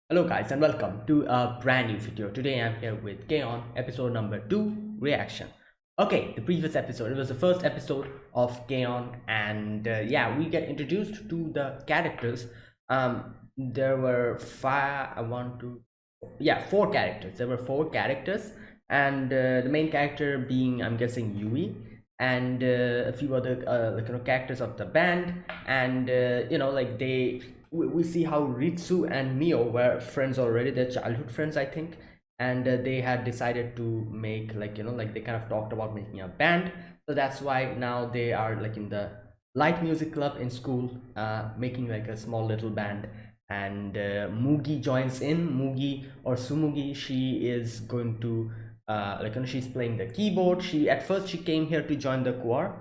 Hello guys and welcome to a brand new video. Today I'm here with Kaon, episode number 2, reaction. Okay, the previous episode, it was the first episode of Kaon, and yeah, we get introduced to the characters. There were four characters. There were four characters, and the main character being, I'm guessing, Yui, and a few other characters of the band, and like we see how Ritsu and Mio were friends already. They're childhood friends, I think, and they had decided to make, like they kind of talked about making a band. So that's why now they are like in the light music club in school, making like a small little band. And Mugi joins in. Mugi, or Sumugi, she is going to she's playing the keyboard. She At first she came here to join the choir,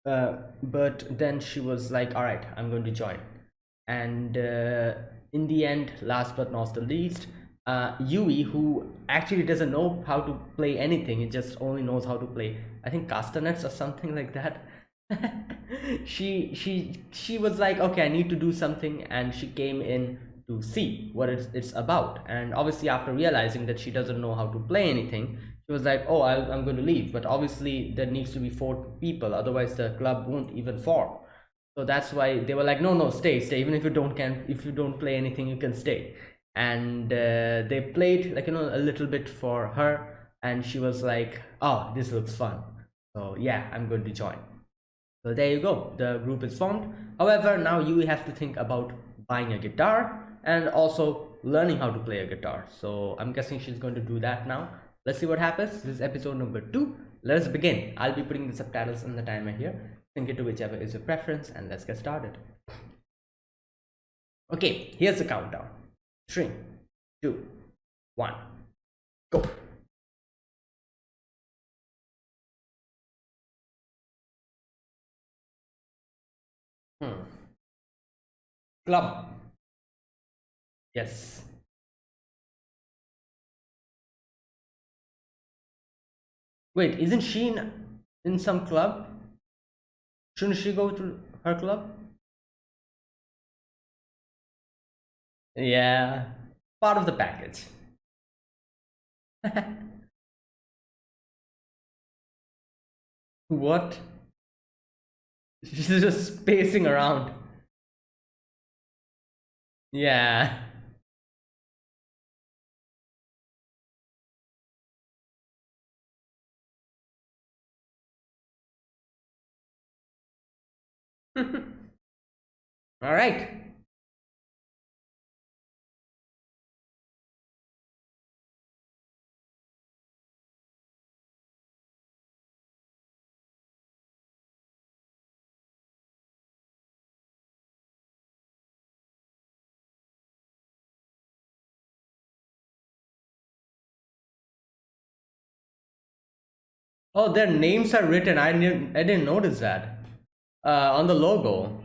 but then she was like, all right, I'm going to join. And in the end, last but not the least, Yui, who actually doesn't know how to play anything, it just only knows how to play, I think, castanets or something like that. She was like, okay, I need to do something, and she came in to see what it's about. And obviously, after realizing that she doesn't know how to play anything, she was like, oh, I'm going to leave. But obviously, there needs to be four people, otherwise the club won't even form. So that's why they were like, no, no, stay. Even if you don't play anything, you can stay. And they played, a little bit for her, and she was like, oh, this looks fun. So yeah, I'm going to join. So there you go, the group is formed. However, now you have to think about buying a guitar and also learning how to play a guitar. So I'm guessing she's going to do that now. Let's see what happens. This is episode number 2. Let us begin. I'll be putting the subtitles in the timer here. Sync it to whichever is your preference, and let's get started. Okay, here's the countdown. 3, 2, 1, go. Hmm. Club. Yes. Wait, isn't she in some club? Shouldn't she go to her club? Yeah, part of the package. What? She's just spacing around. Yeah. All right. Oh, their names are written. I didn't notice that. On the logo.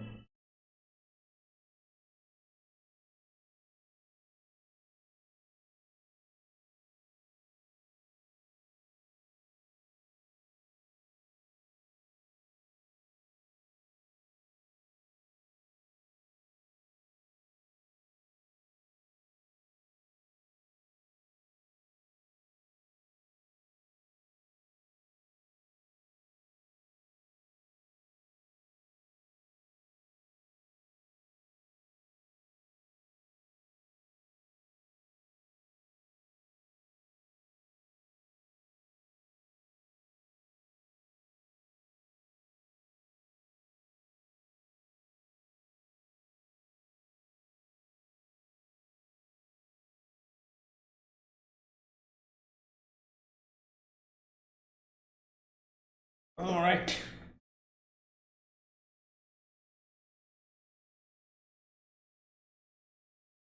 All right.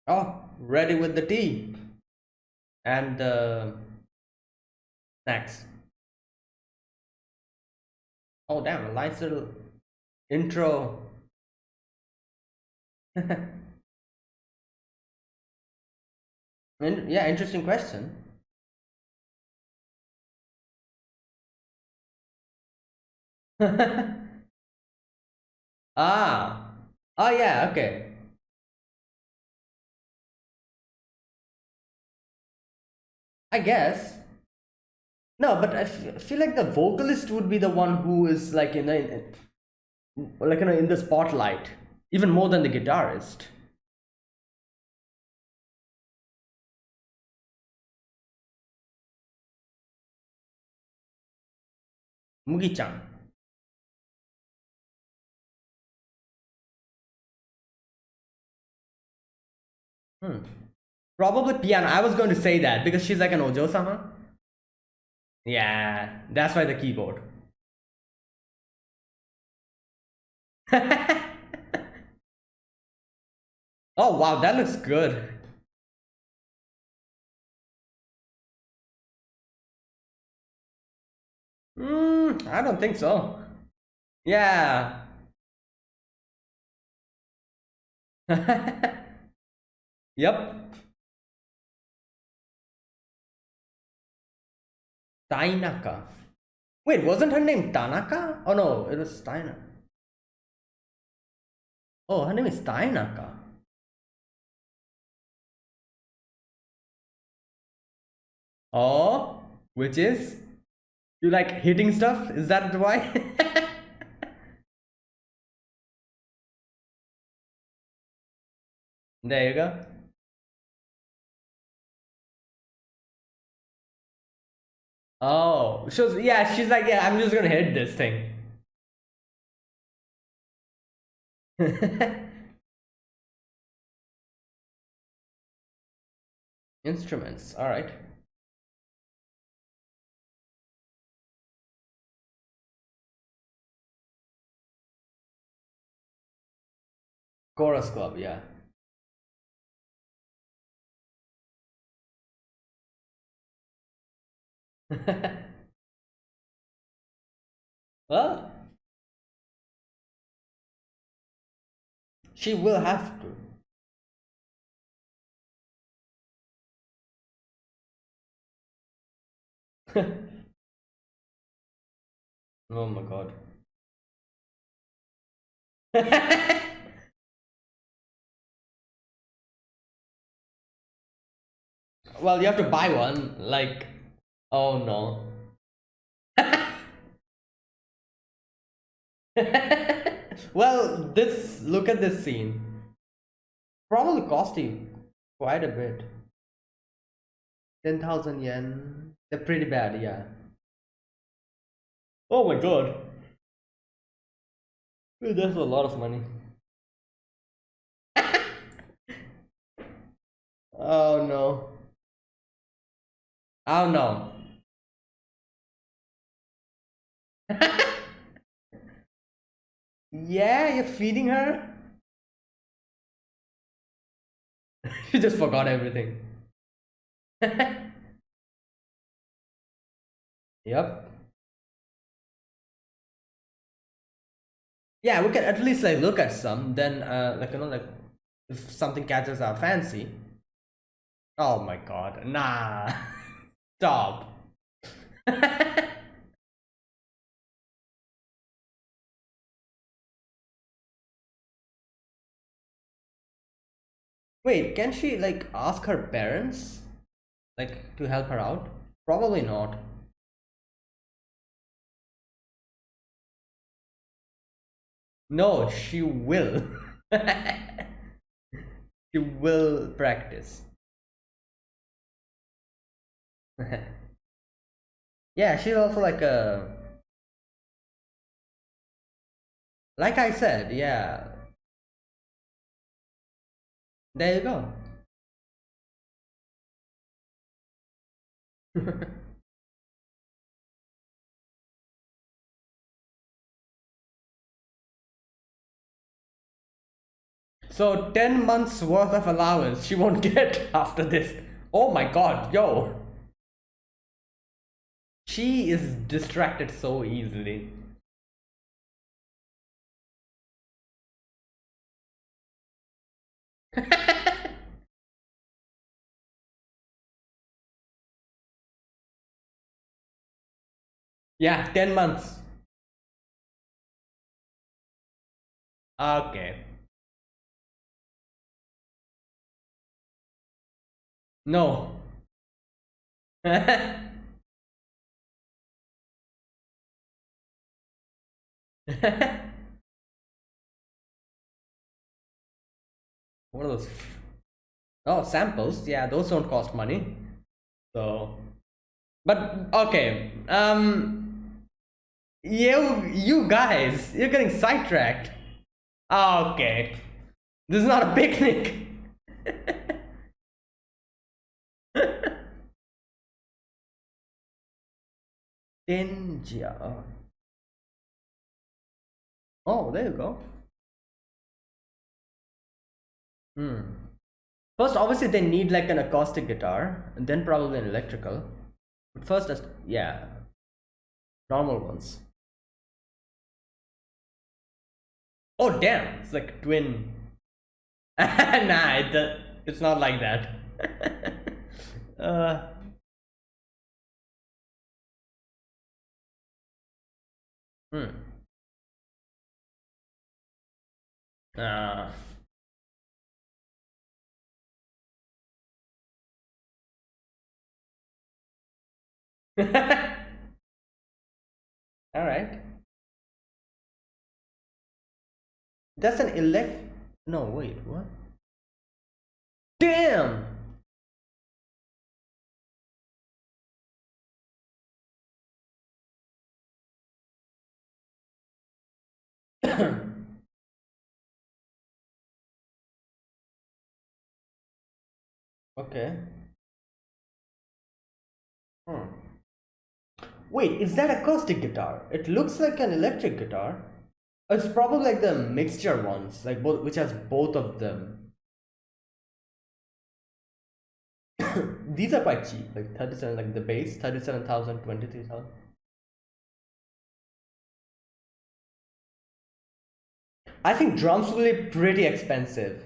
Oh, ready with the tea and the snacks. Oh, damn, a nice little intro. Yeah, interesting question. Ah. Oh, yeah, okay. I guess. No, but feel like the vocalist would be the one who is like like in the spotlight, even more than the guitarist. Mugi-chan. Hmm. Probably piano. I was going to say that because she's like an Ojo-sama. Yeah, that's why the keyboard. Oh wow, that looks good. I don't think so. Yeah. Yep. Tainaka. Wait, wasn't her name Tanaka? Oh no, it was Tainaka. Oh, her name is Tainaka. Oh, which is you like hitting stuff? Is that why? There you go. Oh, so yeah, she's like, yeah, I'm just gonna hit this thing. Instruments, all right. Chorus club, yeah. Well, she will have to. Oh my god. Well, you have to buy one. Like, oh no. Well, this look at this scene. Probably cost you quite a bit. 10,000 yen. They're pretty bad, yeah. Oh my god. That's a lot of money. Oh no. Oh no. Yeah, you're feeding her? She just forgot everything. Yep. Yeah, we can at least like look at some. Then, like like if something catches our fancy. Oh my god, nah. Stop. Wait, can she like ask her parents like to help her out? Probably not. No, she will. She will practice. Yeah, she's also like I said, yeah. There you go. So 10 months worth of allowance she won't get after this. Oh my god, yo. She is distracted so easily. Yeah, 10 months. Okay. No. What are those? Oh, samples. Yeah, those don't cost money. So, but okay. You guys, you're getting sidetracked. Okay, this is not a picnic. Ninja. Oh, there you go. Hmm. First, obviously, they need like an acoustic guitar, and then probably an electrical. But first, yeah, normal ones. Oh, damn! It's like twin. Nah, it's not like that. uh, hmm. Uh. All right. That's an elect. No, wait, what? Damn! Okay. Hmm. Wait, is that acoustic guitar? It looks like an electric guitar. It's probably like the mixture ones, like both, which has both of them. These are quite cheap, like 37, like the base, 37,000, 23,000. I think drums will be pretty expensive.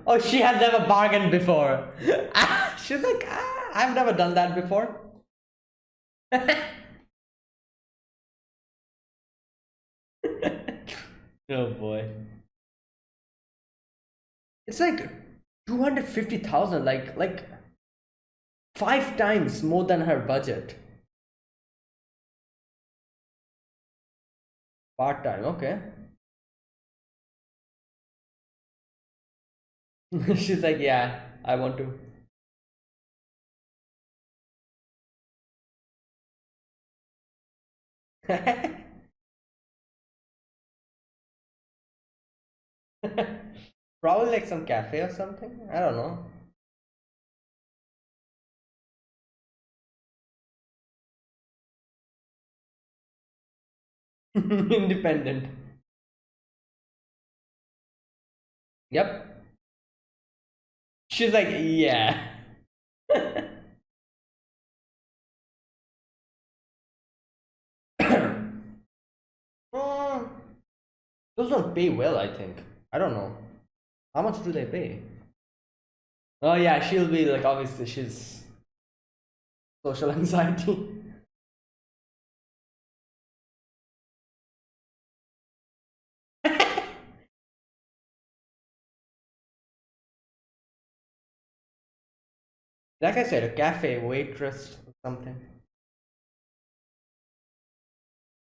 Oh, she has never bargained before. She's like, I've never done that before. Oh boy. It's like 250,000, like 5 times more than her budget. Part time, okay. She's like, yeah, I want to. Probably like some cafe or something. I don't know. Independent. Yep. She's like, yeah. Mm, those don't pay well, I think. I don't know. How much do they pay? Oh yeah, she'll be like, obviously she's social anxiety. Like I said, a cafe waitress or something.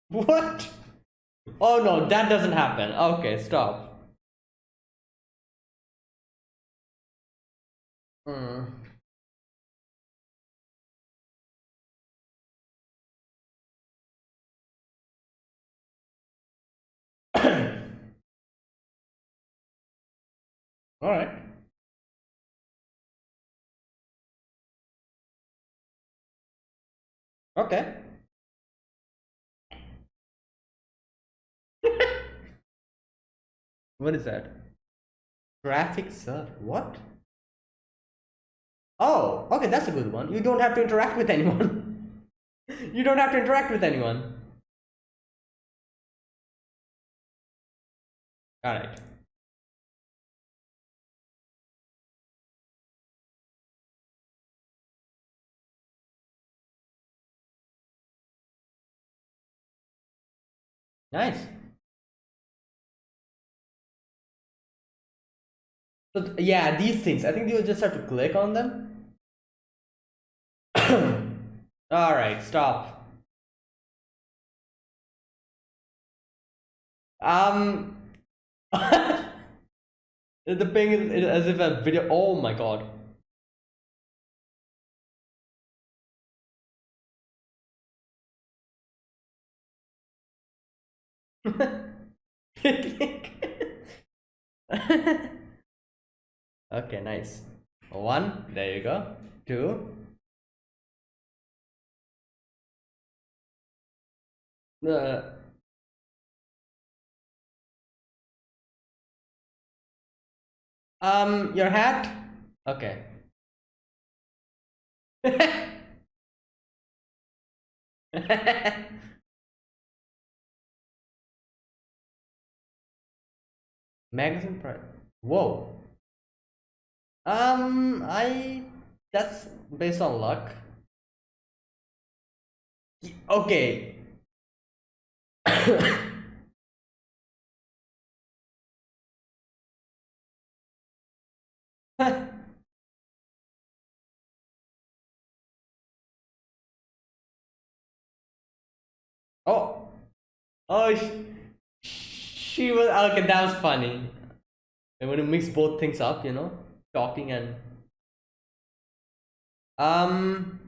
What? Oh no, that doesn't happen. Okay, stop. Hmm. All right. Okay. What is that? Graphic sir. What? Oh, okay, that's a good one. You don't have to interact with anyone. You don't have to interact with anyone. All right. Nice. So yeah, these things. I think you'll just have to click on them. All right, stop. Um, the ping is as if a video. Oh my god. Okay, nice. One, there you go. Two. Uh, your hat? Okay. Magazine price. Whoa. I that's based on luck. Okay. Oh, oh, she was okay. That was funny. And when you mix both things up, talking and um,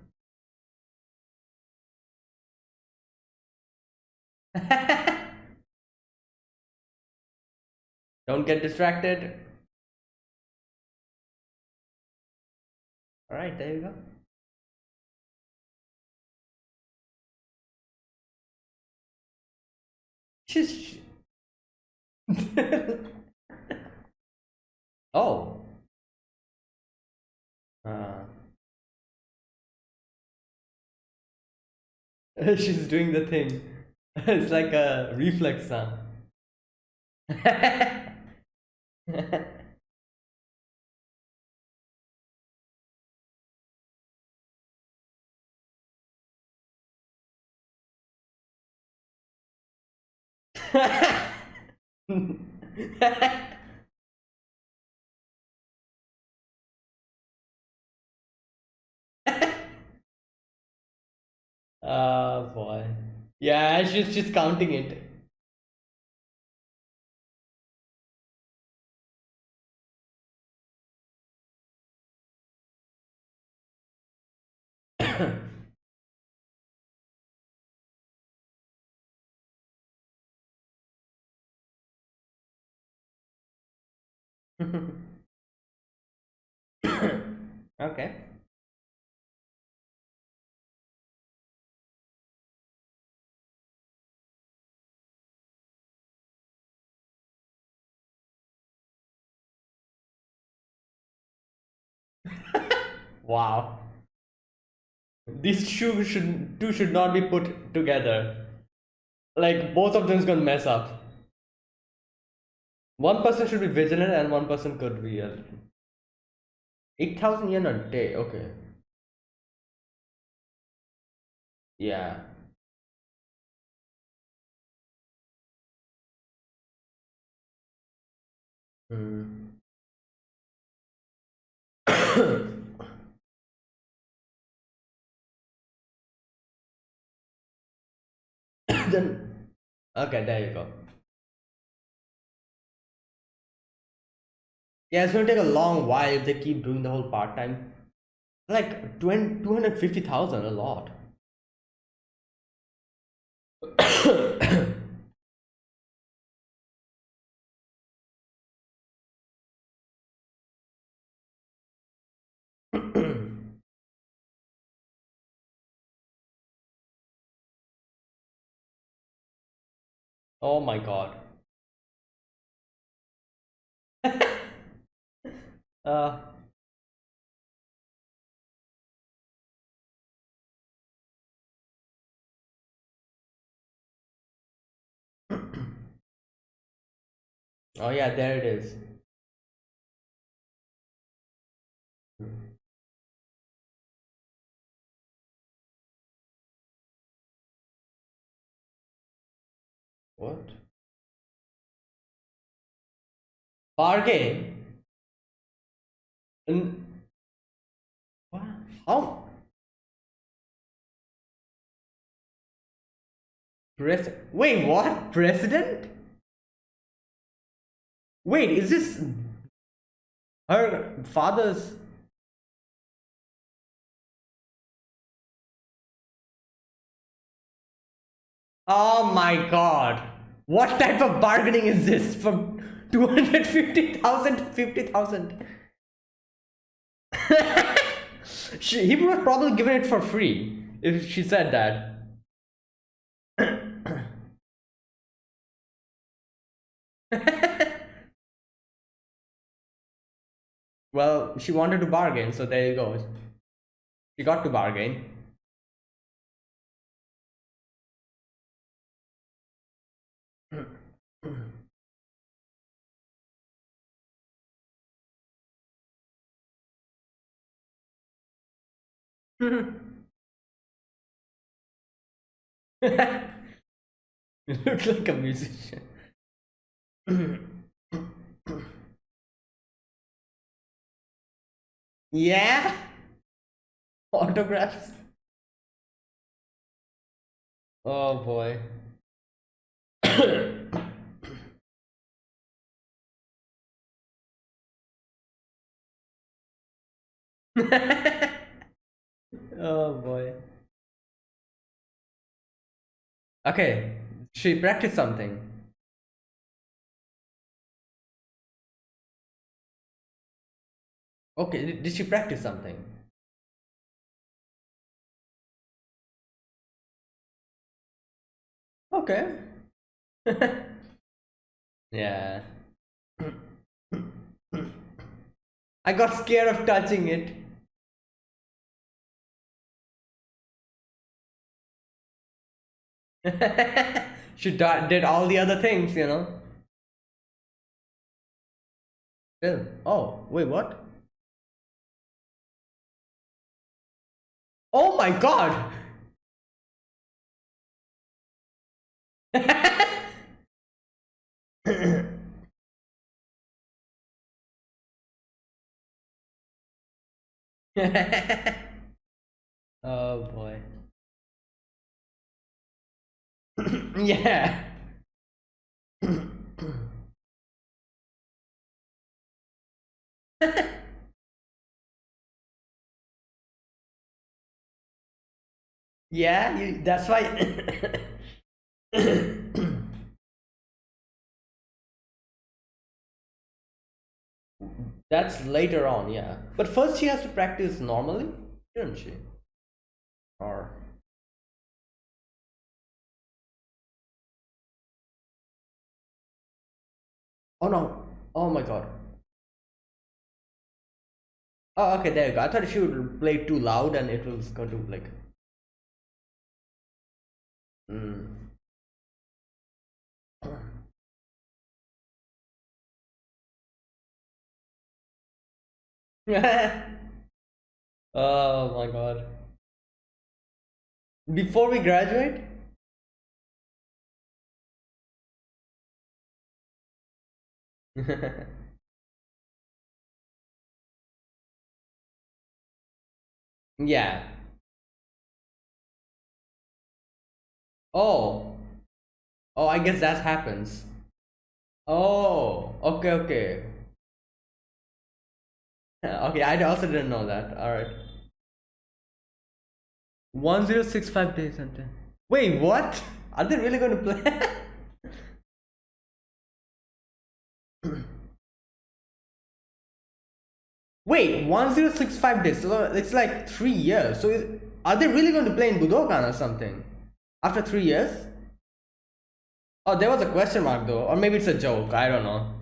don't get distracted. All right, there you go. She's. Oh, uh, she's doing the thing. It's like a reflex sound. Oh boy. Yeah, she's counting it. Okay. Wow. These two should not be put together. Like both of them's gonna mess up. One person should be vigilant and one person could be 8,000 yen a day. Okay. Yeah. Hmm. Then okay, there you go. Yeah, it's gonna take a long while if they keep doing the whole part time. Like 250,000, a lot. Oh my god. uh, oh yeah, there it is. What? Bargain? N- what? How? Wait, what? President? Wait, is this her father's? Oh my god. What type of bargaining is this from 250,000 to 50,000? He would have probably given it for free if she said that. Well, she wanted to bargain, so there you go. She got to bargain. Looks like a musician. Yeah? Autographs? Oh boy. Oh boy. Okay, she practiced something. Okay, did she practice something? Okay. Yeah. I got scared of touching it. She did all the other things, you know. Still. Oh, wait, what? Oh my god! Oh boy. Yeah. Yeah, that's why. That's later on, yeah. But first she has to practice normally, shouldn't she? Or oh no, oh my god. Oh, okay, there you go. I thought she would play too loud and it was going to like. Mm. Oh my god. Before we graduate? Yeah. Oh. Oh, I guess that happens. Oh, okay, okay. Okay, I also didn't know that. Alright. 1065 days until. Wait, what? Are they really going to play? Wait, 1065 days. So it's like 3 years. So are they really going to play in Budokan or something? After 3 years? Oh, there was a question mark though. Or maybe it's a joke. I don't know.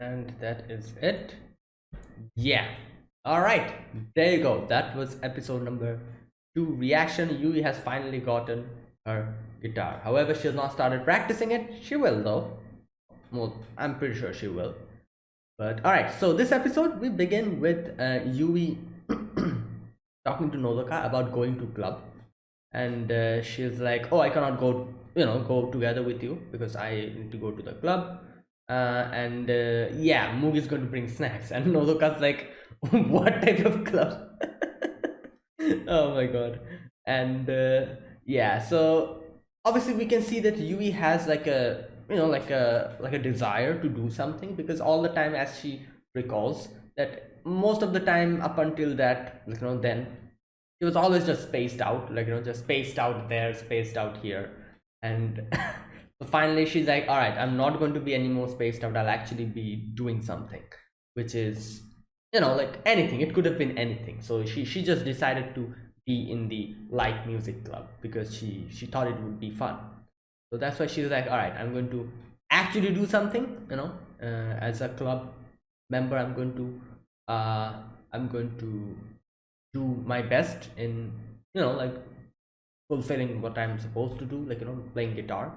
And that is it. Yeah. All right. There you go. That was episode number 2 reaction. Yui has finally gotten her guitar. However, she has not started practicing it. She will though. Well, I'm pretty sure she will. But all right. So this episode we begin with Yui talking to Nodoka about going to club, and she's like, "Oh, I cannot go, go together with you because I need to go to the club." And yeah, Mugi's going to bring snacks, and Nodoka's like, "What type of club?" Oh my god. And yeah, so obviously we can see that Yui has like a like a desire to do something, because all the time, as she recalls, that most of the time up until that, then he was always just spaced out, just spaced out there, spaced out here. And so finally she's like, all right, I'm not going to be any more spaced out, I'll actually be doing something, which is, like anything. It could have been anything. So she just decided to be in the light music club because she thought it would be fun. So that's why she was like, all right, I'm going to actually do something, as a club member. I'm going to do my best in, like fulfilling what I'm supposed to do, like, playing guitar.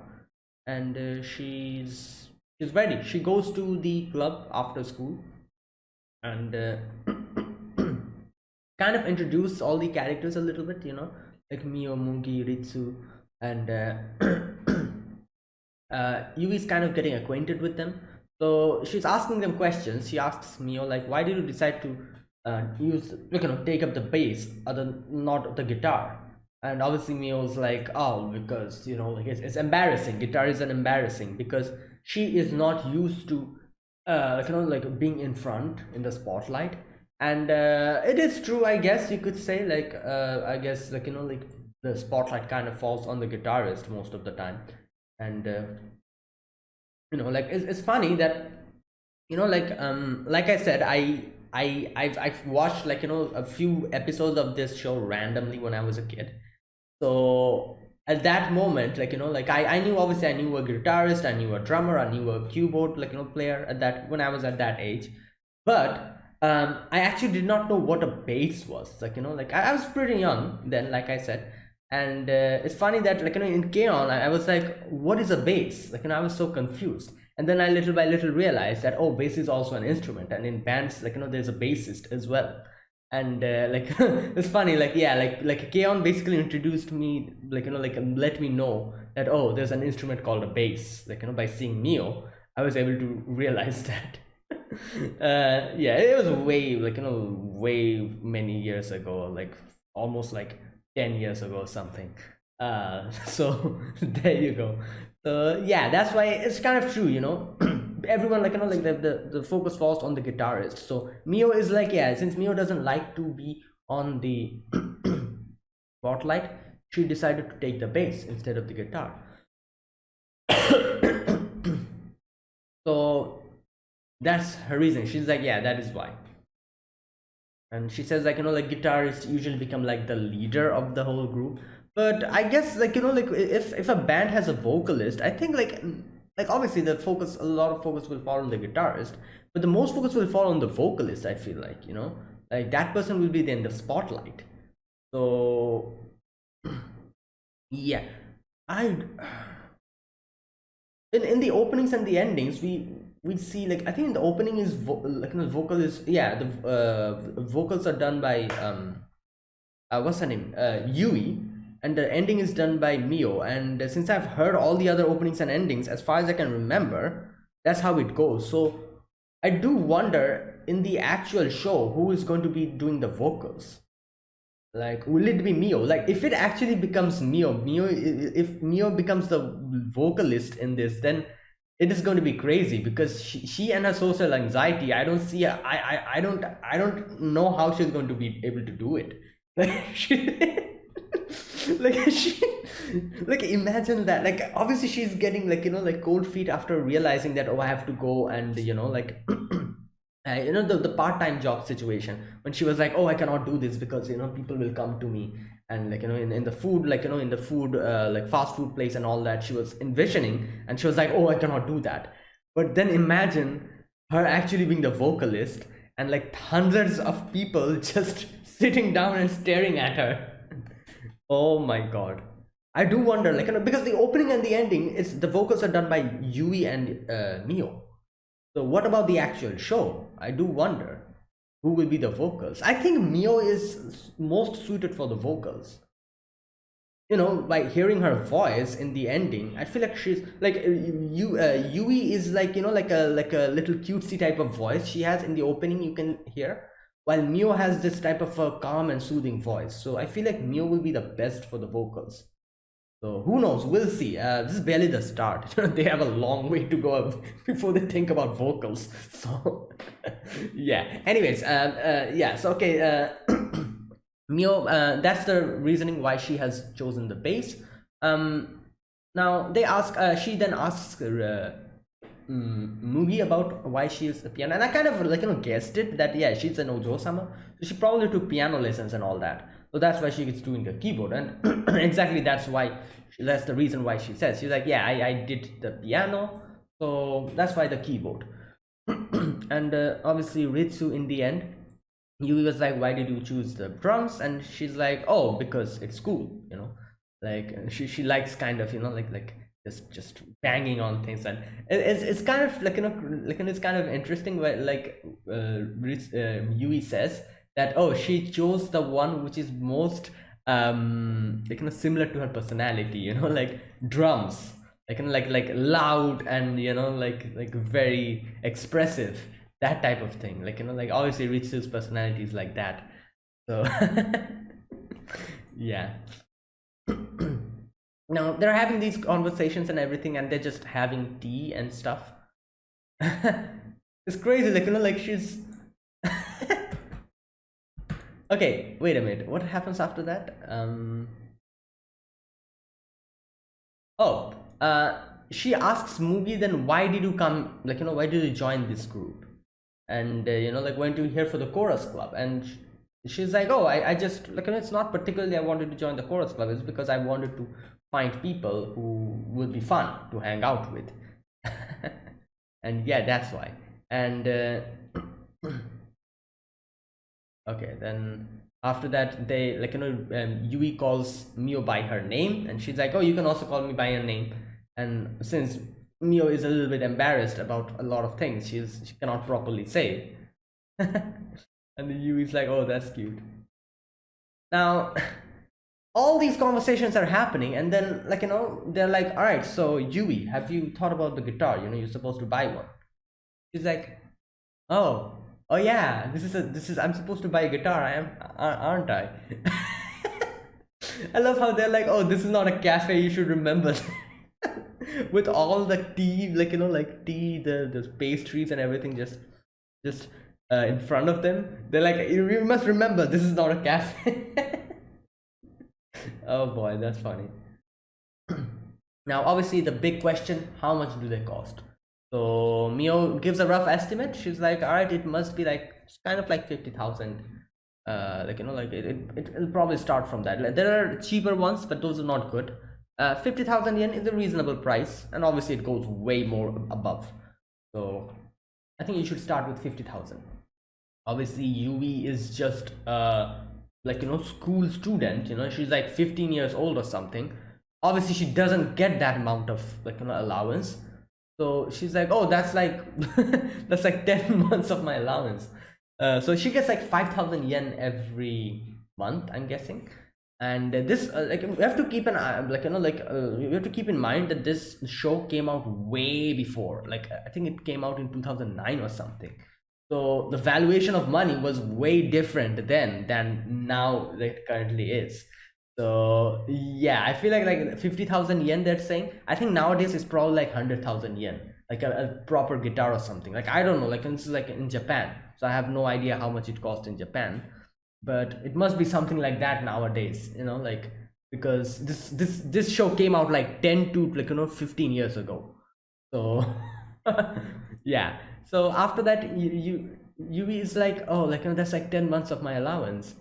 And she's ready. She goes to the club after school, and kind of introduce all the characters a little bit, like Mio, Mugi, Ritsu, and Yui's kind of getting acquainted with them. So she's asking them questions. She asks Mio, like, why did you decide to use, take up the bass, other not the guitar? And obviously Mio's like, oh, because, like, it's embarrassing. Guitar is an embarrassing because she is not used to, like being in front in the spotlight. And it is true, I guess you could say, like, I guess, like, like the spotlight kind of falls on the guitarist most of the time. And like, it's funny that, like I said, I've watched, like, a few episodes of this show randomly when I was a kid. So at that moment, like, like I knew, obviously I knew a guitarist, I knew a drummer, I knew a keyboard, like, player at that, when I was at that age. But I actually did not know what a bass was, like, like I was pretty young then, like I said. And it's funny that, like, in K-On! I was like, what is a bass? Like, I was so confused. And then I little by little realized that, oh, bass is also an instrument, and in bands, like, there's a bassist as well. And like it's funny, like, yeah, like K-On! Basically introduced me, like, like, let me know that, oh, there's an instrument called a bass, like, by seeing Mio I was able to realize that. Yeah, it was way, like, way many years ago, like almost like 10 years ago or something. So there you go. So yeah, that's why it's kind of true, everyone, like, like the focus falls on the guitarist. So Mio is like, yeah, since Mio doesn't like to be on the spotlight, she decided to take the bass instead of the guitar. So that's her reason. She's like, yeah, that is why. And she says, like, like guitarists usually become like the leader of the whole group. But I guess, like, like if a band has a vocalist, I think, like obviously the focus, a lot of focus will fall on the guitarist, but the most focus will fall on the vocalist, I feel like, like that person will be in the spotlight. So yeah, I in the openings and the endings, we see, like, I think in the opening is like, vocal is, yeah, the vocals are done by what's her name, Yui, and the ending is done by Mio. And since I've heard all the other openings and endings, as far as I can remember, that's how it goes. So I do wonder, in the actual show, who is going to be doing the vocals. Like, will it be Mio? Like, if it actually becomes Mio, if Mio becomes the vocalist in this, then it is going to be crazy, because she and her social anxiety, I don't see I don't know how she's going to be able to do it. Like, she like, imagine that. Like, obviously she's getting, like, like cold feet after realizing that, oh, I have to go and, like the part-time job situation, when she was like, oh, I cannot do this because, people will come to me. And, like, in the food, like, in the food, like fast food place and all that, she was envisioning, and she was like, oh, I cannot do that. But then imagine her actually being the vocalist, and like hundreds of people just sitting down and staring at her. Oh my god. I do wonder, like, because the opening and the ending is the vocals are done by Yui and Mio. So what about the actual show? I do wonder who will be the vocals. I think Mio is most suited for the vocals. By hearing her voice in the ending, I feel like she's like Yui is like like a little cutesy type of voice she has in the opening, you can hear, while Mio has this type of a calm and soothing voice. So I feel like Mio will be the best for the vocals. So who knows? We'll see. This is barely the start. They have a long way to go before they think about vocals. So yeah. Anyways, yeah. So okay. Mio, that's the reasoning why she has chosen the bass. Now they ask. She then asks Mugi about why she is the piano, and I kind of guessed it that yeah, she's an Ojo-sama, so she probably took piano lessons and all that. So that's why she gets doing the keyboard, and exactly that's the reason why she's like, yeah, I did the piano, so that's why the keyboard. And obviously Ritsu in the end, Yui was like, why did you choose the drums? And she's like, oh, because it's cool, like she likes kind of like just banging on things. And it's kind of like it's kind of interesting where like Yui says that, oh, she chose the one which is most similar to her personality, like drums, like loud and like very expressive, that type of thing, like obviously Ritsu's personality is like that. So yeah. Now they're having these conversations and everything, and they're just having tea and stuff. It's crazy, like she's okay, wait a minute, what happens after that? Oh, she asks Mugi, then why did you come, why did you join this group? And like, weren't you here for the chorus club? And she's like, oh, I just it's not particularly I wanted to join the chorus club, it's because I wanted to find people who would be fun to hang out with. And yeah, that's why. And okay, then after that they Yui calls Mio by her name, and she's like, oh, you can also call me by your name. And since Mio is a little bit embarrassed about a lot of things she cannot properly say. And the Yui's like, oh, that's cute. Now all these conversations are happening, and then they're like, all right, so Yui, have you thought about the guitar? You're supposed to buy one. She's like, oh yeah, this is I'm supposed to buy a guitar, aren't I? I love how they're like, oh, this is not a cafe, you should remember. With all the tea, like tea, the pastries and everything just in front of them, they're like, you must remember, this is not a cafe. Oh boy, that's funny. Now obviously the big question, how much do they cost? So Mio gives a rough estimate. She's like, all right, it must be like kind of like 50,000. It'll probably start from that. Like, there are cheaper ones, but those are not good. 50,000 yen is a reasonable price, and obviously it goes way more above. So I think you should start with 50,000. Obviously Yui is just school student. She's like 15 years old or something. Obviously she doesn't get that amount of allowance. So she's like, oh, that's like that's like 10 months of my allowance. So she gets like 5,000 yen every month, I'm guessing. And this we have to keep an eye, we have to keep in mind that this show came out way before, like I think it came out in 2009 or something. So the valuation of money was way different then than now that it currently is. So yeah, I feel like 50,000 yen they're saying. I think nowadays it's probably like 100,000 yen, like a proper guitar or something. Like I don't know, like this is like in Japan, so I have no idea how much it costs in Japan, but it must be something like that nowadays. Like because this show came out like 10 to 15 years ago. So yeah. So after that, Yui is like, oh, that's like 10 months of my allowance.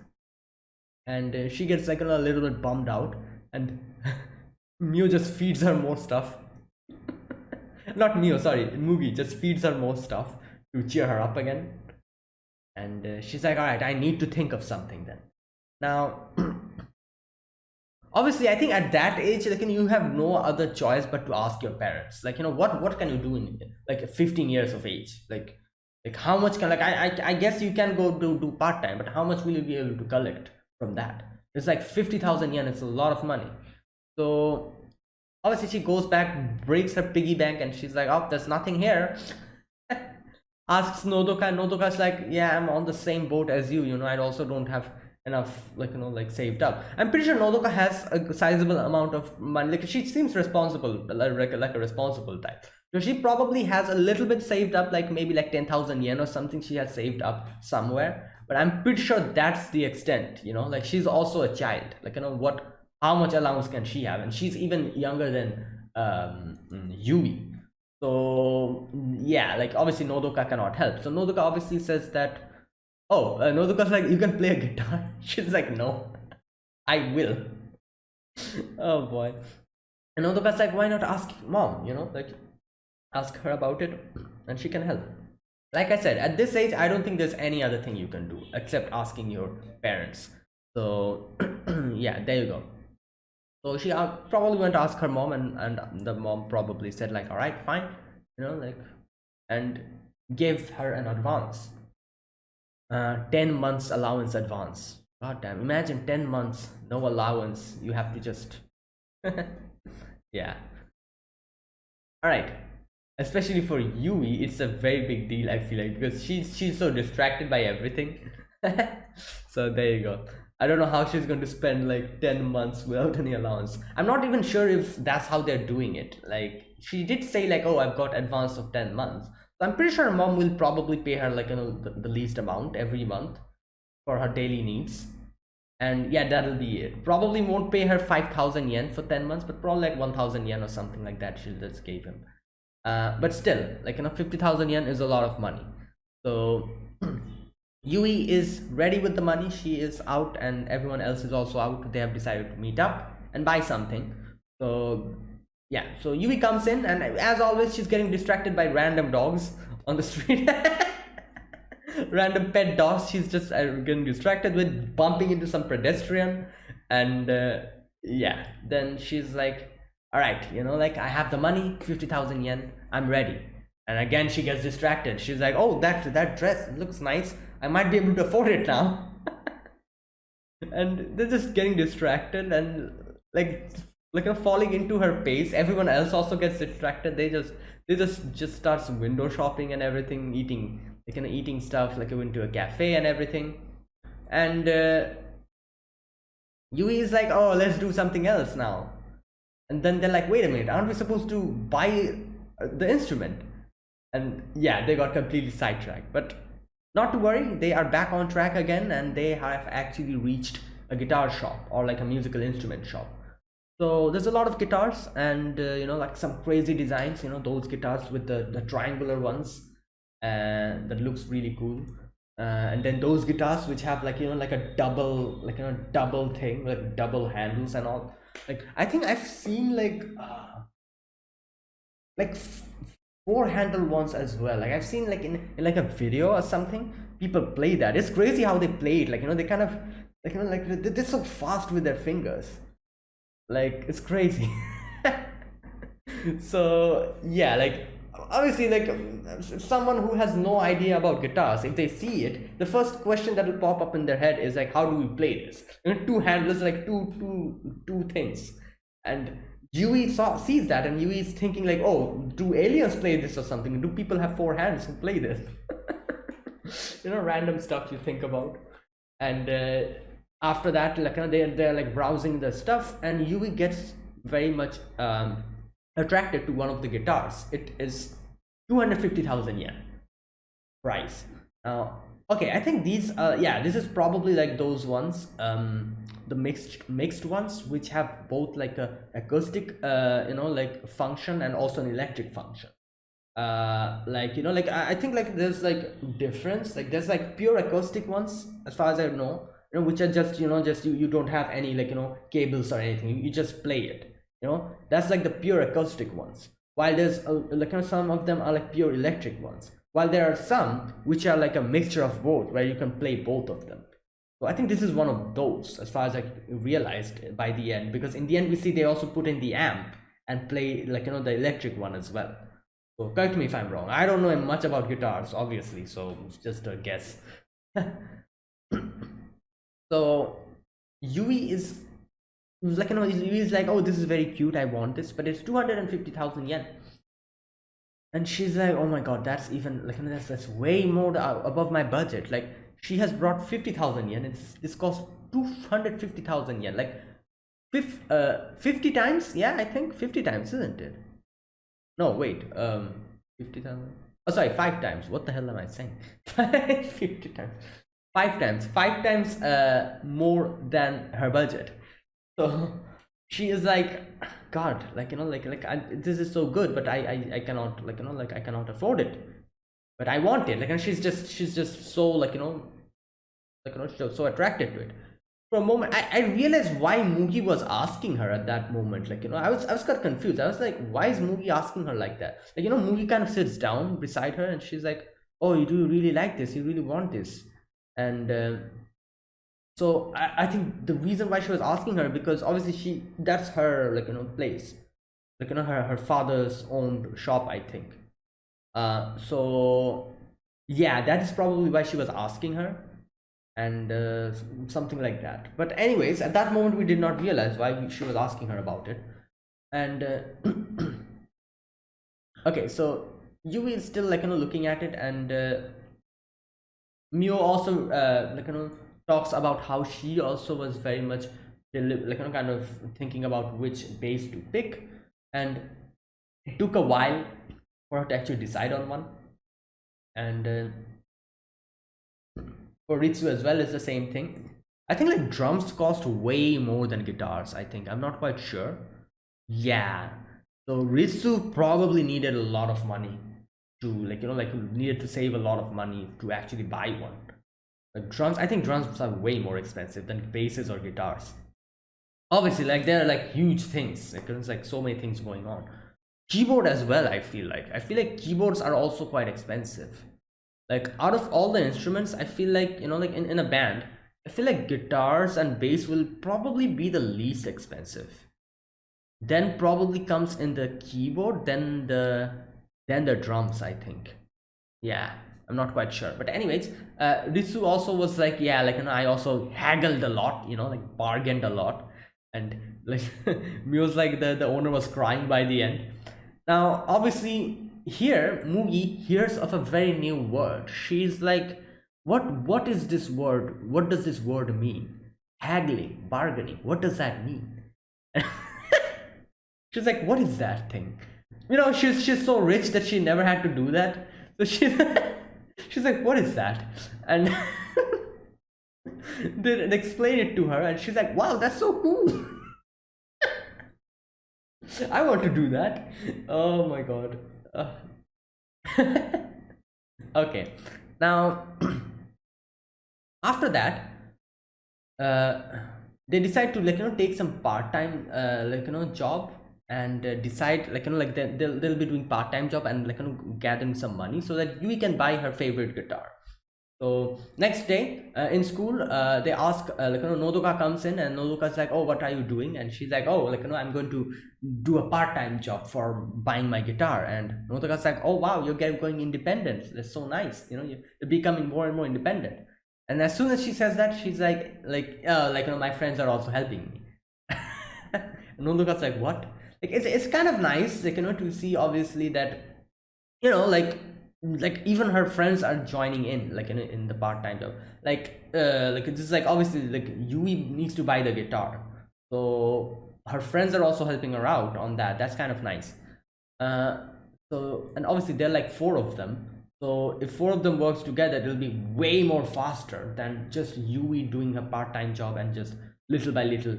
And she gets like a little bit bummed out, and Mio just feeds her more stuff. Not Mio, sorry, Mugi just feeds her more stuff to cheer her up again. And she's like, all right, I need to think of something then. Now, obviously, I think at that age, like, you have no other choice but to ask your parents. Like, what can you do in like 15 years of age? Like how much can, like, I guess you can go do part time, but how much will you be able to collect from that? It's like 50,000 yen. It's a lot of money. So obviously, she goes back, breaks her piggy bank, and she's like, oh, there's nothing here. Asks Nodoka, and Nodoka's like, yeah, I'm on the same boat as you. I also don't have enough, like, like, saved up. I'm pretty sure Nodoka has a sizable amount of money. Like, she seems responsible, like a responsible type. So she probably has a little bit saved up, like maybe like 10,000 yen or something she has saved up somewhere. But I'm pretty sure that's the extent, like she's also a child. Like, how much allowance can she have? And she's even younger than Yui. So yeah, like obviously Nodoka cannot help. So Nodoka obviously says that, oh, Nodoka's like, you can play a guitar. She's like, no, I will. Oh boy. And Nodoka's like, why not ask mom? Like, ask her about it, and she can help. Like I said, at this age, I don't think there's any other thing you can do except asking your parents. So yeah, there you go. So she probably went to ask her mom, and the mom probably said like, all right, fine, like, and gave her an advance, 10 months allowance advance. God damn, imagine 10 months no allowance, you have to just yeah. All right, especially for Yui, it's a very big deal, I feel like, because she's so distracted by everything. So there you go. I don't know how she's going to spend like 10 months without any allowance. I'm not even sure if that's how they're doing it. Like, she did say like, oh, I've got advance of 10 months. So I'm pretty sure her mom will probably pay her like, the least amount every month for her daily needs. And yeah, that'll be it. Probably won't pay her 5,000 yen for 10 months, but probably like 1,000 yen or something like that she'll just gave him. But still, like, 50,000 yen is a lot of money. So Yui is ready with the money. She is out, and everyone else is also out. They have decided to meet up and buy something. So yeah, so Yui comes in, and as always, she's getting distracted by random dogs on the street. Random pet dogs. She's just getting distracted with, bumping into some pedestrian. And yeah, then she's like, all right, like, I have the money, 50,000 yen, I'm ready. And again, she gets distracted. She's like, oh, that dress looks nice, I might be able to afford it now. And they're just getting distracted, and like, falling into her pace. Everyone else also gets distracted. They just starts window shopping and everything, eating stuff, like, went to a cafe and everything. And Yui is like, oh, let's do something else now. And then they're like, wait a minute, aren't we supposed to buy the instrument? And yeah, they got completely sidetracked. But not to worry, they are back on track again, and they have actually reached a guitar shop, or like a musical instrument shop. So there's a lot of guitars, and like some crazy designs, those guitars with the triangular ones, that looks really cool. And then those guitars which have like, like a double, like, double thing, like double handles and all. Like, I think I've seen like four handle ones as well. Like, I've seen like in like a video or something, people play that. It's crazy how they play it. Like, they kind of like, like, they're so fast with their fingers. Like, it's crazy. So yeah, like, obviously, like, someone who has no idea about guitars, if they see it, the first question that will pop up in their head is like, how do we play this? Two handles, like two things. And Yui sees that, and Yui is thinking like, oh, do aliens play this or something? Do people have four hands who play this? Random stuff you think about. And after that, like, they're like browsing the stuff, and Yui gets very much attracted to one of the guitars. It is 250,000 yen price. Okay, I think these yeah, this is probably like those ones, the mixed ones, which have both like a acoustic like function, and also an electric function. Like, like, I think like there's like difference, like there's like pure acoustic ones, as far as I know, which are just you don't have any like cables or anything, you just play it. That's like the pure acoustic ones, while there's like, some of them are like pure electric ones, while there are some which are like a mixture of both, where you can play both of them. So I think this is one of those, as far as I realized by the end, because in the end we see they also put in the amp and play like the electric one as well. So correct me if I'm wrong. I don't know much about guitars, obviously, so it's just a guess. So Yui is like Yui is like, oh, this is very cute, I want this, but it's 250,000 yen. And she's like, oh my god, that's even like that's way more above my budget. Like she has brought 50,000 yen. This costs 250,000 yen. Like 50 times, yeah, I think 50 times, isn't it? No, wait, 50,000. Oh, sorry, 5 times. What the hell am I saying? 50 times. 5 times. 5 times more than her budget. So she is like, god, like this is so good, but I cannot, like I cannot afford it, but I want it. Like, and she's just so so attracted to it. For a moment I realized why Mugi was asking her at that moment. Like, I was quite confused. I was like, why is Mugi asking her like that? Like, Mugi kind of sits down beside her and she's like, oh, you do really like this, you really want this. And so I think the reason why she was asking her, because obviously that's her place, like her father's owned shop, I think. So yeah, that is probably why she was asking her, and something like that. But anyways, at that moment we did not realize why she was asking her about it. And okay, so Yui is still looking at it, and Mio also talks about how she also was very much kind of thinking about which base to pick, and it took a while for her to actually decide on one. And for Ritsu as well, is the same thing. I think like drums cost way more than guitars, I think. I'm not quite sure. Yeah, so Ritsu probably needed a lot of money to needed to save a lot of money to actually buy one. But drums, I think drums are way more expensive than basses or guitars. Obviously, like there are like huge things. Like there's like so many things going on. Keyboard as well, I feel like keyboards are also quite expensive. Like out of all the instruments, I feel like like in a band, I feel like guitars and bass will probably be the least expensive. Then probably comes in the keyboard, then the drums, I think. Yeah, I'm not quite sure, but anyways, Ritsu also was like, yeah, I also haggled a lot, like bargained a lot. And like Muse, like the owner was crying by the end. Now obviously here Mugi hears of a very new word. She's like, what is this word? What does this word mean? Haggling, bargaining, what does that mean? She's like, what is that thing? She's so rich that she never had to do that. So she's like, what is that? And they explain it to her, and she's like, wow, that's so cool. I want to do that. Oh my god. Okay, now after that, they decide to take some part-time job, and decide they'll be doing part-time job and gathering some money so that Yui can buy her favorite guitar. So next day in school, they ask Nodoka comes in, and Nodoka's like, oh, what are you doing? And she's like, oh, I'm going to do a part-time job for buying my guitar. And Nodoka's like, oh wow, you're going independent, that's so nice, you're becoming more and more independent. And as soon as she says that, she's like my friends are also helping me. And Nodoka's like, what? Like it's kind of nice to see obviously that like even her friends are joining in in the part-time job. Like this is like obviously like Yui needs to buy the guitar, so her friends are also helping her out on that. That's kind of nice. So, and obviously there are like 4 of them, so if 4 of them works together, it'll be way more faster than just Yui doing a part-time job and just little by little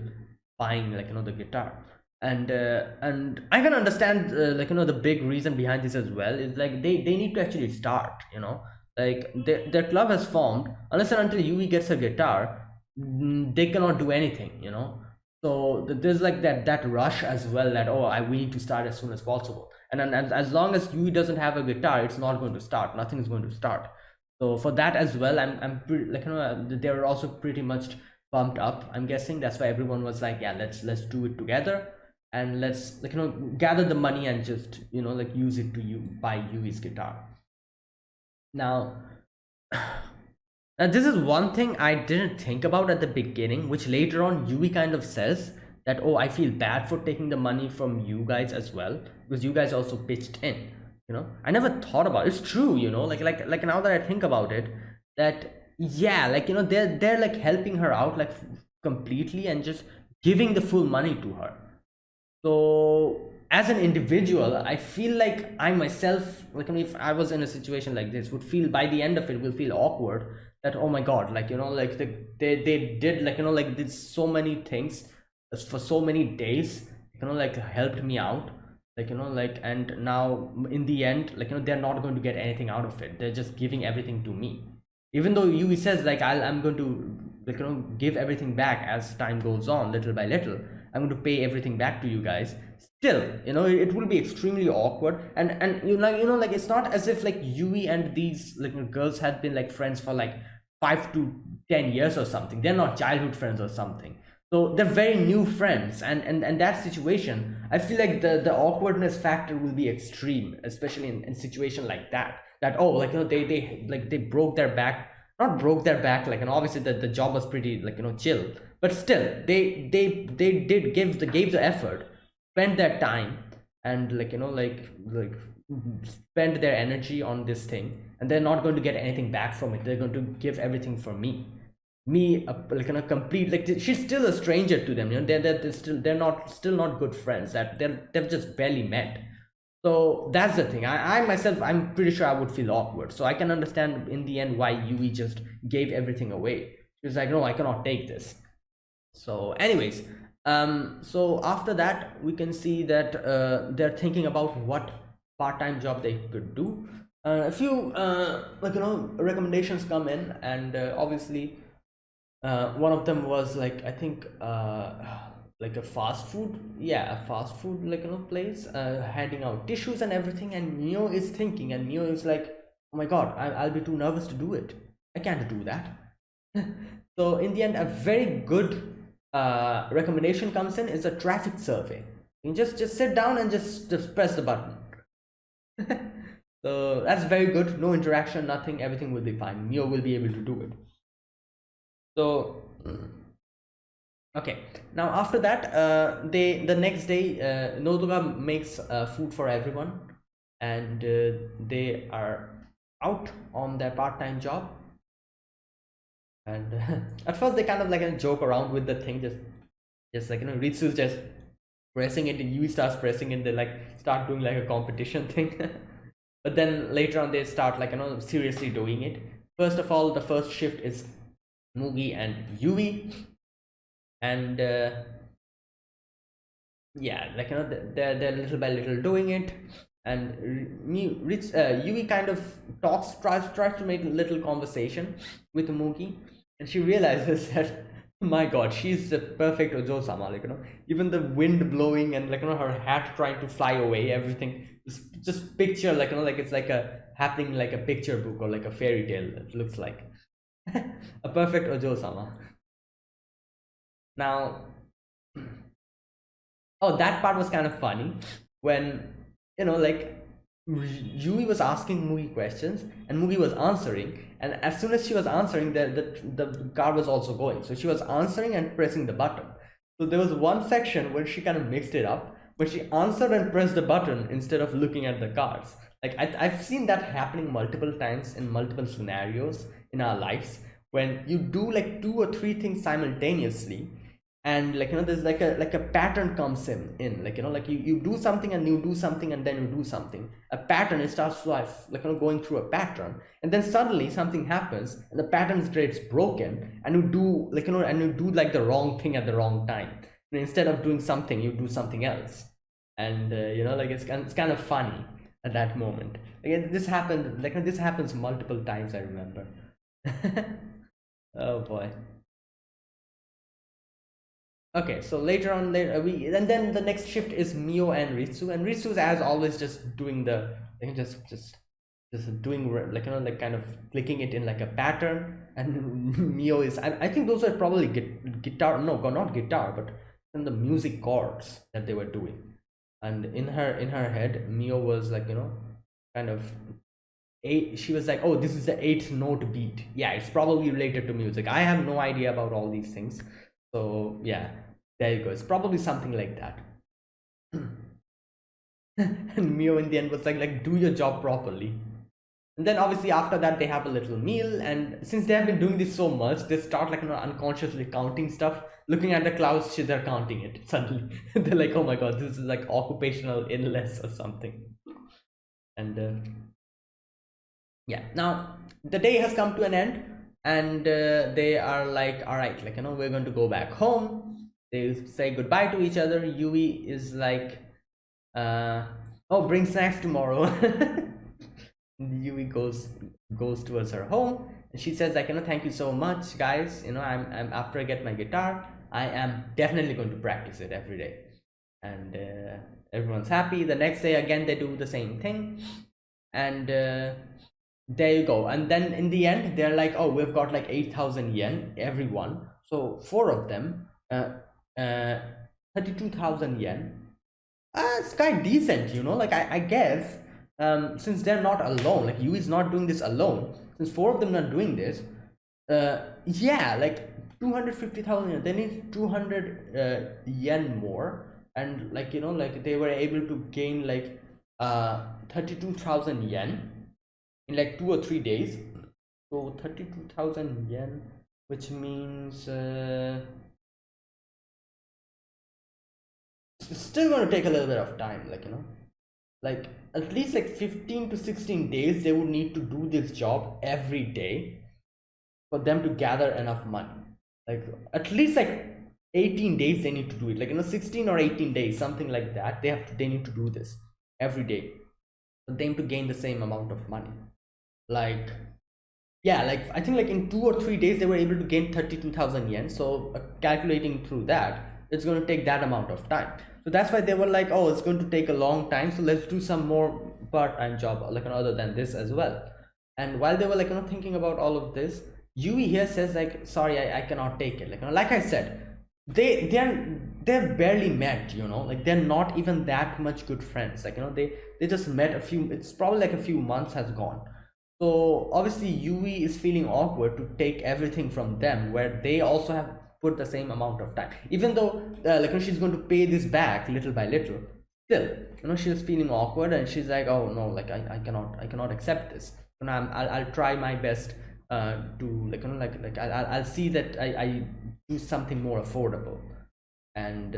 buying the guitar. And I can understand the big reason behind this as well is like they need to actually start, like their club has formed. Unless and until Yui gets a guitar, they cannot do anything. So there's like that rush as well, that we need to start as soon as possible. and as long as Yui doesn't have a guitar, it's not going to start. Nothing is going to start. So for that as well, I'm pretty, like, they were also pretty much pumped up. I'm guessing that's why everyone was like, yeah, let's do it together, and let's, like, gather the money and just, like, use it to buy Yui's guitar. Now, this is one thing I didn't think about at the beginning, which later on Yui kind of says that, oh, I feel bad for taking the money from you guys as well, because you guys also pitched in. I never thought about it. It's true, like now that I think about it, that yeah, like, they're like helping her out, like, completely, and just giving the full money to her. So as an individual, I feel like I myself, like, if I was in a situation like this, would feel, by the end of it, will feel awkward, that, oh my god, like, like, they did, like, like, did so many things for so many days, like, helped me out, like, like, and now in the end, like, they're not going to get anything out of it. They're just giving everything to me, even though Yui says, like, I'm going to, like, give everything back as time goes on, little by little. I'm going to pay everything back to you guys. Still, it will be extremely awkward, and like, it's not as if, like, Yui and these, like, girls had been, like, friends for like 5 to 10 years or something. They're not childhood friends or something. So they're very new friends, and that situation, I feel like the awkwardness factor will be extreme, especially in situation like that. That, oh, like, they broke their back, not broke their back, like, and obviously the job was pretty, like, chill, but still, they did gave the effort, spend their time, and, like, like, spend their energy on this thing, and they're not going to get anything back from it. They're going to give everything for me, like, complete, like, she's still a stranger to them. They're still not good friends, that they've just barely met. So that's the thing. I myself, I'm pretty sure I would feel awkward. So I can understand in the end why Yui just gave everything away. She was like, no, I cannot take this. So anyways, so after that, we can see that they're thinking about what part-time job they could do. A few, like, recommendations come in, and obviously, one of them was, like, I think, like a fast food, yeah, a fast food, like, place, handing out tissues and everything. And Neo is thinking, and Neo is like, oh my god, I'll be too nervous to do it. I can't do that. So in the end, a very good recommendation comes in, is a traffic survey. You just sit down and just press the button. So that's very good. No interaction, nothing. Everything will be fine. Neo will be able to do it. So okay, now after that, the next day, Nodoga makes food for everyone, and they are out on their part-time job. And at first they kind of, like, joke around with the thing, just like, Ritsu's just pressing it, and Yui starts pressing it. They, like, start doing, like, a competition thing. But then later on they start, like, seriously doing it. First of all, the first shift is Mugi and Yui, and yeah, like, they're little by little doing it. And Yui kind of tries to make a little conversation with Mugi, and she realizes that, my god, she's the perfect Ojo-sama, like, even the wind blowing, and, like, her hat trying to fly away, everything, just picture, like, like, it's like a happening, like a picture book, or like a fairy tale, it looks like. A perfect Ojo-sama. Now, oh, that part was kind of funny, when, like, Yui was asking Mugi questions, and Mugi was answering, and as soon as she was answering, the car was also going. So she was answering and pressing the button. So there was one section where she kind of mixed it up, where she answered and pressed the button instead of looking at the cars. Like, I've seen that happening multiple times in multiple scenarios in our lives, when you do, like, 2 or 3 things simultaneously, and, like, there's like a pattern comes in, like, like, you do something, and you do something, and then you do something. A pattern, it starts to, like, going through a pattern, and then suddenly something happens, and the pattern gets broken, and you do, like, and you do, like, the wrong thing at the wrong time, and instead of doing something, you do something else. And like, it's kind of funny at that moment. Like, this happened, like, this happens multiple times, I remember. Oh boy. Okay, so later on, later we and then the next shift is Mio and Ritsu, and Ritsu is as always just doing the like just doing like like kind of clicking it in like a pattern, and Mio is I think those are probably guitar, no, not guitar, but the music chords that they were doing, and in her head, Mio was like kind of eight. She was like, oh, this is the eighth note beat. Yeah, it's probably related to music. I have no idea about all these things, so yeah, there you go. It's probably something like that. And Mio in the end was like do your job properly. And then obviously after that they have a little meal, and since they have been doing this so much, they start like unconsciously counting stuff, looking at the clouds. They're counting it suddenly. They're like, oh my god, this is like occupational illness or something. And yeah, now the day has come to an end, and they are like, all right, like we're going to go back home. They say goodbye to each other. Yui is like, oh, bring snacks tomorrow. Yui goes towards her home, and she says like, thank you so much, guys. I'm after I get my guitar, I am definitely going to practice it every day. And everyone's happy. The next day again they do the same thing, and there you go. And then in the end they're like, oh, we've got like 8,000 yen everyone, so four of them, 32,000 yen. It's quite decent, like I guess, since they're not alone, like Yui's not doing this alone, since four of them are doing this, yeah, like 250,000 yen, they need 200 yen more, and like like they were able to gain like 32,000 yen in like 2 or 3 days. So 32,000 yen, which means it's still going to take a little bit of time, like at least like 15 to 16 days they would need to do this job every day for them to gather enough money. Like at least like 18 days they need to do it, like 16 or 18 days, something like that. They need to do this every day for them to gain the same amount of money. Like, yeah, like I think like in 2 or 3 days they were able to gain 32,000 yen. So calculating through that, it's going to take that amount of time. So that's why they were like, oh, it's going to take a long time, so let's do some more part-time job like other than this as well. And while they were like thinking about all of this, Yui here says like, sorry, I cannot take it. Like I said, they're barely met, like they're not even that much good friends. Like they just met a few, it's probably like a few months has gone. So obviously Yui is feeling awkward to take everything from them, where they also have put the same amount of time, even though like she's going to pay this back little by little. Still, she's feeling awkward, and she's like, oh no, like I cannot accept this. I'll try my best to like I'll see that I do something more affordable. And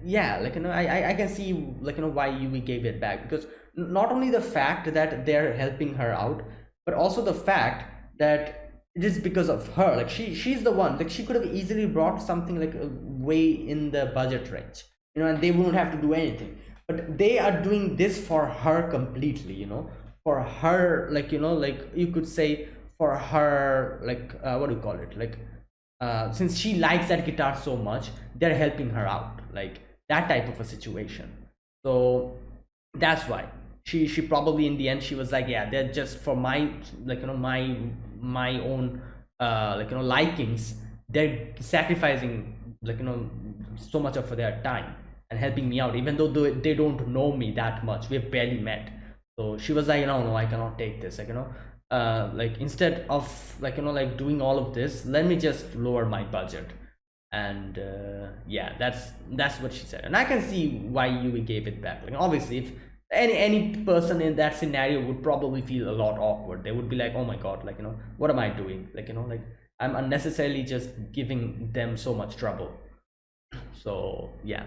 yeah, like I can see like why Yui gave it back, because not only the fact that they're helping her out, but also the fact that it is because of her. Like she's the one, like she could have easily brought something like way in the budget range, and they wouldn't have to do anything, but they are doing this for her completely, for her, like like you could say for her, like what do you call it, like since she likes that guitar so much, they're helping her out, like that type of a situation. So that's why she probably in the end she was like, yeah, they're just for my, like my own like likings. They're sacrificing like so much of their time and helping me out, even though they don't know me that much, we've barely met. So she was like, no, I cannot take this, like like instead of like like doing all of this, let me just lower my budget. And yeah, that's what she said, and I can see why Yui gave it back. Like obviously if any person in that scenario would probably feel a lot awkward. They would be like, oh my god, like what am I doing, like like I'm unnecessarily just giving them so much trouble. So yeah,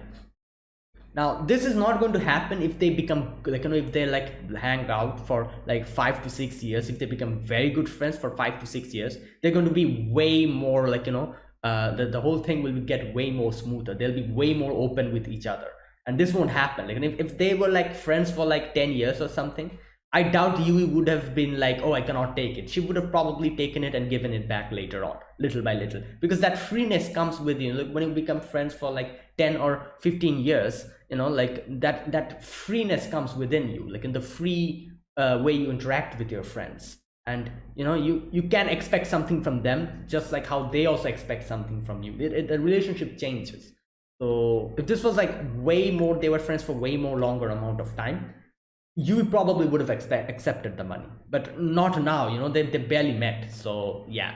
now this is not going to happen if they become like if they like hang out for like 5 to 6 years. If they become very good friends for 5 to 6 years, they're going to be way more like the whole thing will get way more smoother. They'll be way more open with each other, and this won't happen. Like if they were like friends for like 10 years or something, I doubt Yui would have been like, oh, I cannot take it. She would have probably taken it and given it back later on, little by little, because that freeness comes with you. Like when you become friends for like 10 or 15 years, like that freeness comes within you, like in the free way you interact with your friends. And you can expect something from them, just like how they also expect something from you. The relationship changes. So if this was like way more, they were friends for way more longer amount of time, you probably would have accepted the money, but not now. They barely met, so yeah.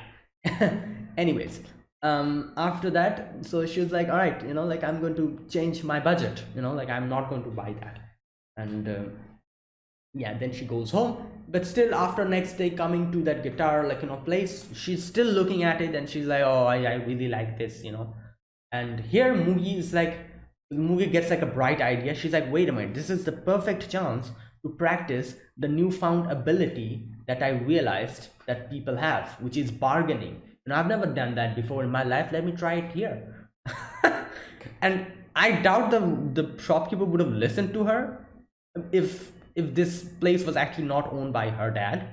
Anyways, after that, so she was like, all right, like I'm going to change my budget, like I'm not going to buy that. And yeah, then she goes home. But still, after next day coming to that guitar, like place, she's still looking at it, and she's like, oh, I really like this. And here Mugi is like, the movie gets like a bright idea. She's like, wait a minute, this is the perfect chance to practice the newfound ability that I realized that people have, which is bargaining. I've never done that before in my life. Let me try it here. And I doubt the shopkeeper would have listened to her if this place was actually not owned by her dad.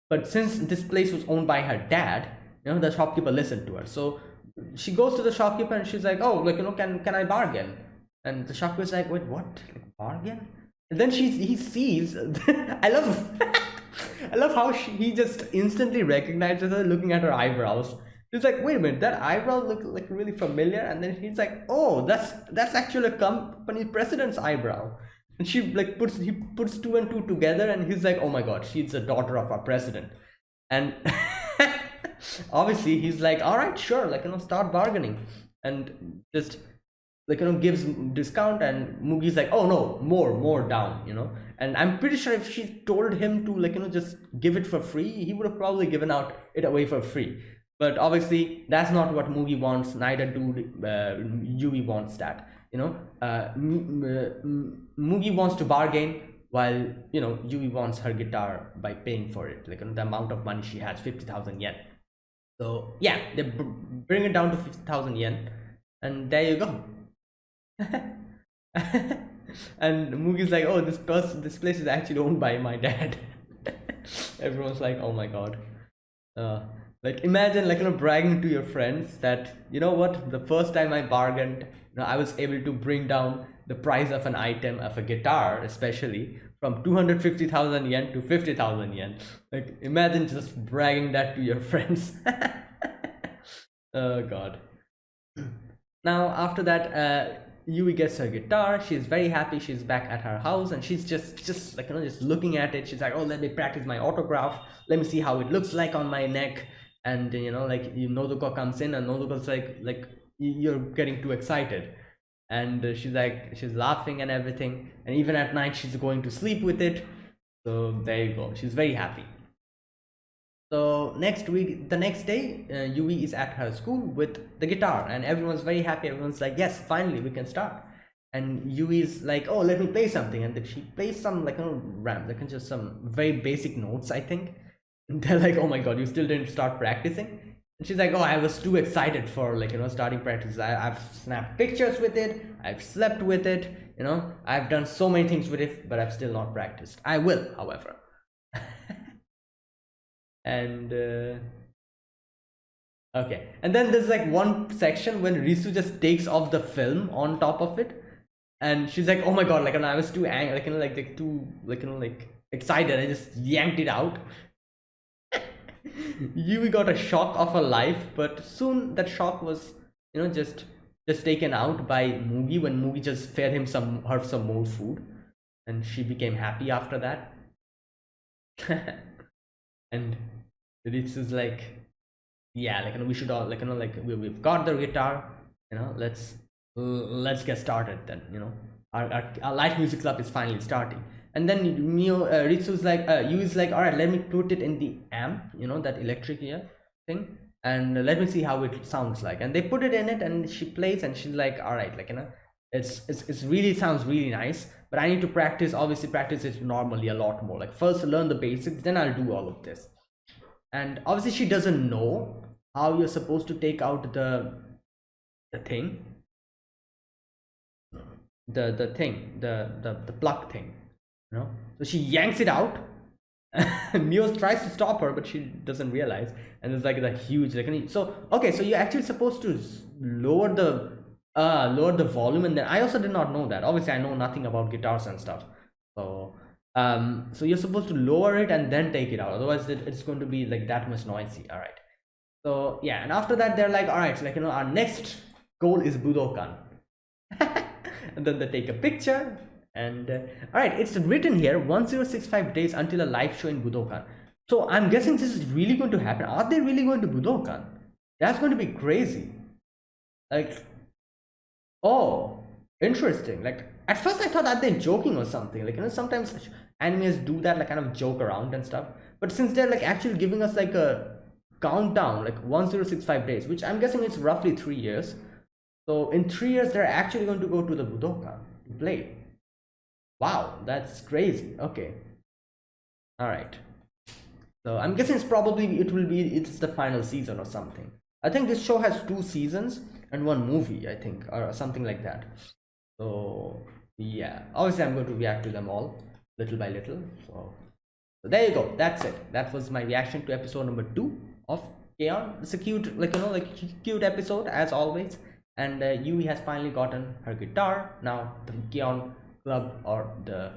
But since this place was owned by her dad, the shopkeeper listened to her. So she goes to the shopkeeper and she's like, oh, like, can I bargain? And the shopkeeper's like, wait, what? Like, bargain? And then he sees, I love, I love how he just instantly recognizes her looking at her eyebrows. He's like, wait a minute, that eyebrow look like really familiar. And then he's like, oh, that's actually a company president's eyebrow. And he puts two and two together, and he's like, oh my god, she's the daughter of our president. And obviously he's like, all right, sure, like, start bargaining. And just like, gives discount. And Mugi's like, oh no, more down. And I'm pretty sure if she told him to, like, just give it for free, he would have probably given out it away for free. But obviously that's not what Mugi wants. Neither do Yui wants that. Mugi wants to bargain, while Yui wants her guitar by paying for it, like, the amount of money she has, 50,000 yen. So yeah, they bring it down to 50,000 yen, and there you go. And Mugi's like, oh, this place is actually owned by my dad. Everyone's like, oh my god. Like, imagine, like, bragging to your friends that, what, the first time I bargained, I was able to bring down the price of an item, of a guitar especially, from 250,000 yen to 50,000 yen. Like, imagine just bragging that to your friends. Oh god. Now after that, Yui gets her guitar. She's very happy. She's back at her house, and she's just like, just looking at it. She's like, oh, let me practice my autograph. Let me see how it looks like on my neck. And like, Nozuko comes in, and Nozuko's like, you're getting too excited. And she's laughing and everything. And even at night, she's going to sleep with it. So there you go. She's very happy. So the next day, Yui is at her school with the guitar, and everyone's very happy. Everyone's like, yes, finally we can start. And Yui is like, oh, let me play something. And then she plays some, like, like, just some very basic notes, I think. And they're like, oh my god, you still didn't start practicing? And she's like, oh, I was too excited for, like, starting practice. I've snapped pictures with it, I've slept with it, I've done so many things with it, but I've still not practiced. I will, however. And okay, and then there's like one section when Risu just takes off the film on top of it, and she's like, oh my god, like, and I was too angry, like, too, like, like, excited. I just yanked it out. Yui got a shock of her life, but soon that shock was, just taken out by Mugi, when Mugi just fed her some more food, and she became happy after that. And Ritsu's like, yeah, like, we should all, like, like, we've got the guitar, let's get started then. Our light music club is finally starting. And then Ritsu's like, Yui's like, all right, let me put it in the amp, that electric ear thing, and let me see how it sounds like. And they put it in it, and she plays, and she's like, all right, like, it's really sounds really nice, but I need to practice. Obviously practice it normally a lot more. Like, first learn the basics, then I'll do all of this. And obviously she doesn't know how you're supposed to take out the thing, the plug thing, you know. So she yanks it out. Mio tries to stop her, but she doesn't realize, and it's like the huge like. So okay, so you're actually supposed to lower the volume, and then I also did not know that. Obviously, I know nothing about guitars and stuff. So so you're supposed to lower it and then take it out. Otherwise, it's going to be like that much noisy. All right. So yeah, and after that, they're like, all right, so like our next goal is Budokan. And then they take a picture, and all right, it's written here 1065 days until a live show in Budokan. So I'm guessing this is really going to happen. Are they really going to Budokan? That's going to be crazy. Like, oh, interesting. Like at first I thought that they're joking or something. Like sometimes animes do that, like kind of joke around and stuff. But since they're like actually giving us like a countdown, like 1065 days, which I'm guessing it's roughly 3 years. So in 3 years, they're actually going to go to the Budokan to play. Wow, that's crazy. Okay. All right. So I'm guessing it's the final season or something. I think this show has 2 seasons and 1 movie, I think, or something like that. So yeah, obviously I'm going to react to them all little by little. So there you go. That's it. That was my reaction to episode number 2 of K-On! It's a cute, cute episode as always. And Yui has finally gotten her guitar. Now the K-On! Club or the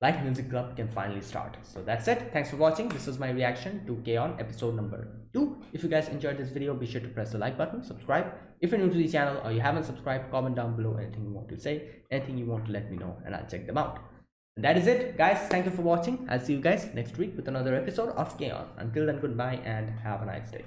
Light Music Club can finally start. So that's it. Thanks for watching. This was my reaction to K-On! Episode number 2. If you guys enjoyed this video, be sure to press the like button, subscribe. If you're new to the channel or you haven't subscribed, comment down below anything you want to say, anything you want to let me know, and I'll check them out. And that is it, guys. Thank you for watching. I'll see you guys next week with another episode of K-On! Until then, goodbye and have a nice day.